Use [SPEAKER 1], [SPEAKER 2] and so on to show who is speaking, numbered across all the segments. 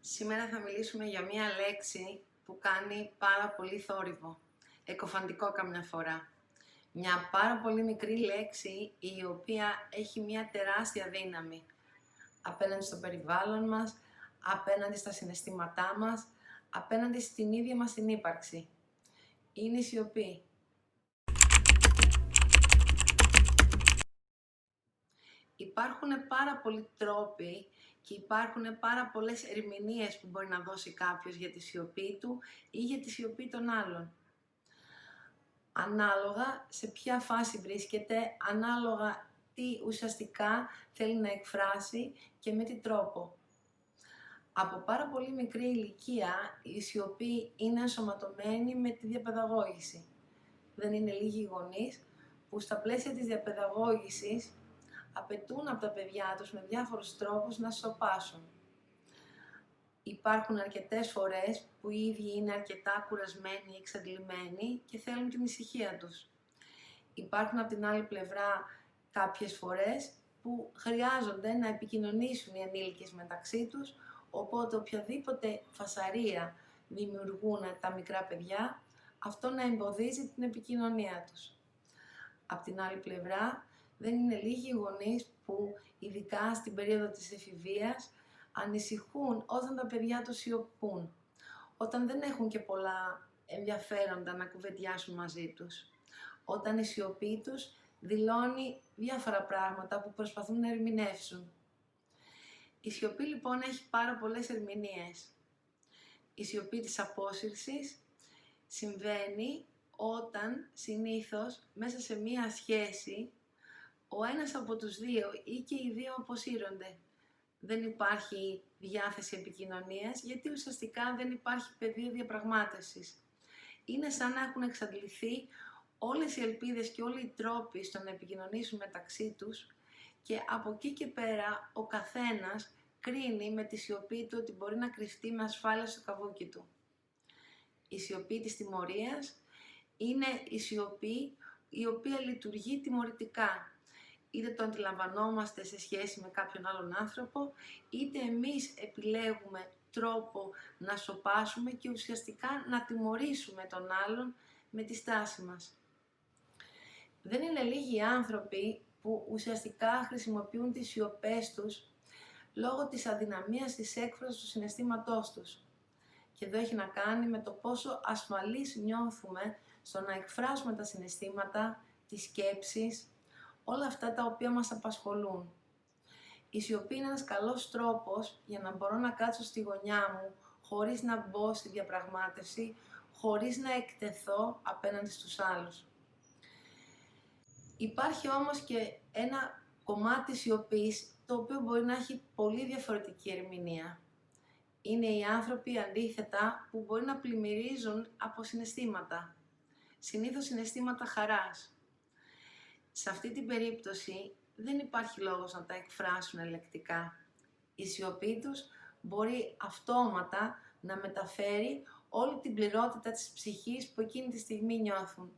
[SPEAKER 1] Σήμερα θα μιλήσουμε για μία λέξη που κάνει πάρα πολύ θόρυβο, εκοφαντικό καμιά φορά. Μια πάρα πολύ μικρή λέξη η οποία έχει μία τεράστια δύναμη απέναντι στο περιβάλλον μας, απέναντι στα συναισθήματά μας, απέναντι στην ίδια μας την ύπαρξη. Είναι η σιωπή. Υπάρχουν πάρα πολλοί τρόποι και υπάρχουν πάρα πολλές ερμηνείες που μπορεί να δώσει κάποιος για τη σιωπή του ή για τη σιωπή των άλλων. Ανάλογα σε ποια φάση βρίσκεται, ανάλογα τι ουσιαστικά θέλει να εκφράσει και με τι τρόπο. Από πάρα πολύ μικρή ηλικία η σιωπή είναι ενσωματωμένη με τη διαπαιδαγώγηση. Δεν είναι λίγοι γονείς που στα πλαίσια της διαπαιδαγώγησης απαιτούν από τα παιδιά τους με διάφορους τρόπους να σιωπάσουν. Υπάρχουν αρκετές φορές που οι ίδιοι είναι αρκετά κουρασμένοι, εξαντλημένοι και θέλουν την ησυχία τους. Υπάρχουν από την άλλη πλευρά κάποιες φορές που χρειάζονται να επικοινωνήσουν οι ενήλικες μεταξύ τους, οπότε οποιαδήποτε φασαρία δημιουργούν τα μικρά παιδιά, αυτό να εμποδίζει την επικοινωνία τους. Από την άλλη πλευρά, δεν είναι λίγοι γονείς που, ειδικά στην περίοδο της εφηβείας, ανησυχούν όταν τα παιδιά τους σιωπούν, όταν δεν έχουν και πολλά ενδιαφέροντα να κουβεντιάσουν μαζί τους, όταν η σιωπή τους δηλώνει διάφορα πράγματα που προσπαθούν να ερμηνεύσουν. Η σιωπή λοιπόν έχει πάρα πολλές ερμηνείες. Η σιωπή της απόσυρσης συμβαίνει όταν συνήθως μέσα σε μία σχέση ο ένας από τους δύο ή και οι δύο αποσύρονται. Δεν υπάρχει διάθεση επικοινωνίας γιατί ουσιαστικά δεν υπάρχει πεδίο διαπραγμάτευσης. Είναι σαν να έχουν εξαντληθεί όλες οι ελπίδες και όλοι οι τρόποι στο να επικοινωνήσουν μεταξύ τους και από εκεί και πέρα ο καθένας κρίνει με τη σιωπή του ότι μπορεί να κρυφτεί με ασφάλεια στο καβούκι του. Η σιωπή της τιμωρίας είναι η σιωπή η οποία λειτουργεί τιμωρητικά. Είτε το αντιλαμβανόμαστε σε σχέση με κάποιον άλλον άνθρωπο, είτε εμείς επιλέγουμε τρόπο να σωπάσουμε και ουσιαστικά να τιμωρήσουμε τον άλλον με τη στάση μας. Δεν είναι λίγοι άνθρωποι που ουσιαστικά χρησιμοποιούν τις σιωπές τους λόγω της αδυναμίας της έκφρασης του συναισθήματός τους. Και εδώ έχει να κάνει με το πόσο ασφαλείς νιώθουμε στο να εκφράσουμε τα συναισθήματα, τις σκέψεις, όλα αυτά τα οποία μας απασχολούν. Η σιωπή είναι ένας καλός τρόπος για να μπορώ να κάτσω στη γωνιά μου χωρίς να μπω στη διαπραγμάτευση, χωρίς να εκτεθώ απέναντι στους άλλους. Υπάρχει όμως και ένα κομμάτι σιωπής το οποίο μπορεί να έχει πολύ διαφορετική ερμηνεία. Είναι οι άνθρωποι αντίθετα που μπορεί να πλημμυρίζουν από συναισθήματα. Συνήθως συναισθήματα χαράς. Σε αυτή την περίπτωση δεν υπάρχει λόγος να τα εκφράσουν ελεκτικά. Η σιωπή τους μπορεί αυτόματα να μεταφέρει όλη την πληρότητα της ψυχής που εκείνη τη στιγμή νιώθουν.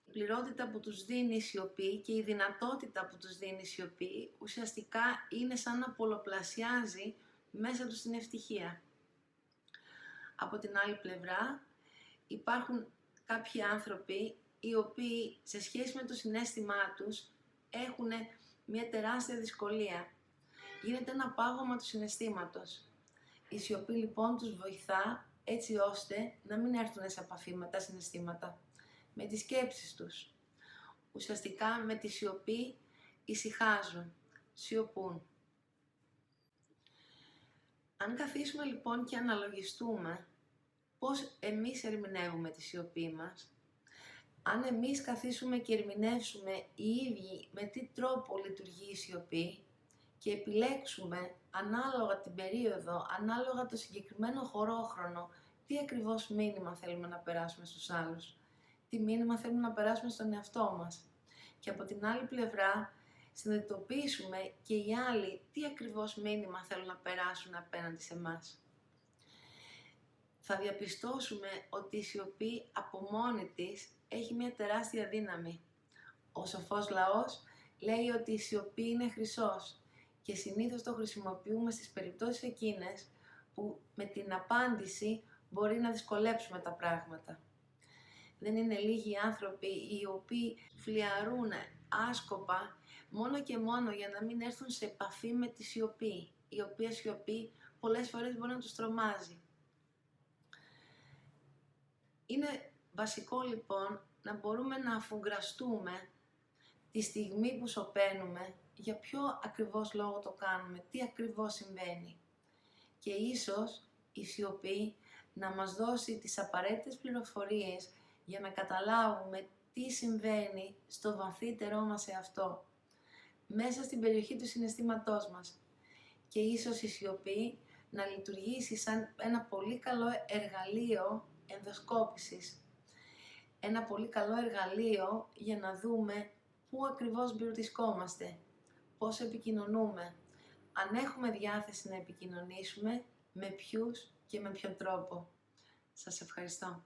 [SPEAKER 1] Η πληρότητα που τους δίνει η σιωπή και η δυνατότητα που τους δίνει η σιωπή ουσιαστικά είναι σαν να πολλαπλασιάζει μέσα τους την ευτυχία. Από την άλλη πλευρά υπάρχουν κάποιοι άνθρωποι οι οποίοι σε σχέση με το συναίσθημά τους έχουν μια τεράστια δυσκολία. Γίνεται ένα πάγωμα του συναισθήματος. Η σιωπή λοιπόν τους βοηθά έτσι ώστε να μην έρθουν σε επαφή με τα συναισθήματα, με τις σκέψεις τους. Ουσιαστικά με τη σιωπή ησυχάζουν, σιωπούν. Αν καθίσουμε λοιπόν και αναλογιστούμε πώς εμείς ερμηνεύουμε τη σιωπή μας, αν εμείς καθίσουμε και ερμηνεύσουμε οι ίδιοι με τι τρόπο λειτουργεί η σιωπή και επιλέξουμε ανάλογα την περίοδο, ανάλογα το συγκεκριμένο χωρόχρονο, τι ακριβώς μήνυμα θέλουμε να περάσουμε στους άλλους, τι μήνυμα θέλουμε να περάσουμε στον εαυτό μας. Και από την άλλη πλευρά συνειδητοποιήσουμε και οι άλλοι τι ακριβώς μήνυμα θέλουν να περάσουν απέναντι σε εμάς. Θα διαπιστώσουμε ότι η σιωπή από μόνη της έχει μια τεράστια δύναμη. Ο σοφός λαός λέει ότι η σιωπή είναι χρυσός και συνήθως το χρησιμοποιούμε στις περιπτώσεις εκείνες που με την απάντηση μπορεί να δυσκολέψουμε τα πράγματα. Δεν είναι λίγοι άνθρωποι οι οποίοι φλιαρούν άσκοπα μόνο και μόνο για να μην έρθουν σε επαφή με τη σιωπή, η οποία σιωπή πολλές φορές μπορεί να τους τρομάζει. Είναι βασικό λοιπόν να μπορούμε να αφουγκραστούμε τη στιγμή που σωπαίνουμε, για ποιο ακριβώς λόγο το κάνουμε, τι ακριβώς συμβαίνει. Και ίσως η σιωπή να μας δώσει τις απαραίτητες πληροφορίες για να καταλάβουμε τι συμβαίνει στο βαθύτερό μας εαυτό, μέσα στην περιοχή του συναισθήματός μας. Και ίσως η σιωπή να λειτουργήσει σαν ένα πολύ καλό εργαλείο ενδοσκόπησης. Ένα πολύ καλό εργαλείο για να δούμε πού ακριβώς βρισκόμαστε, πώς επικοινωνούμε, αν έχουμε διάθεση να επικοινωνήσουμε, με ποιους και με ποιον τρόπο. Σας ευχαριστώ.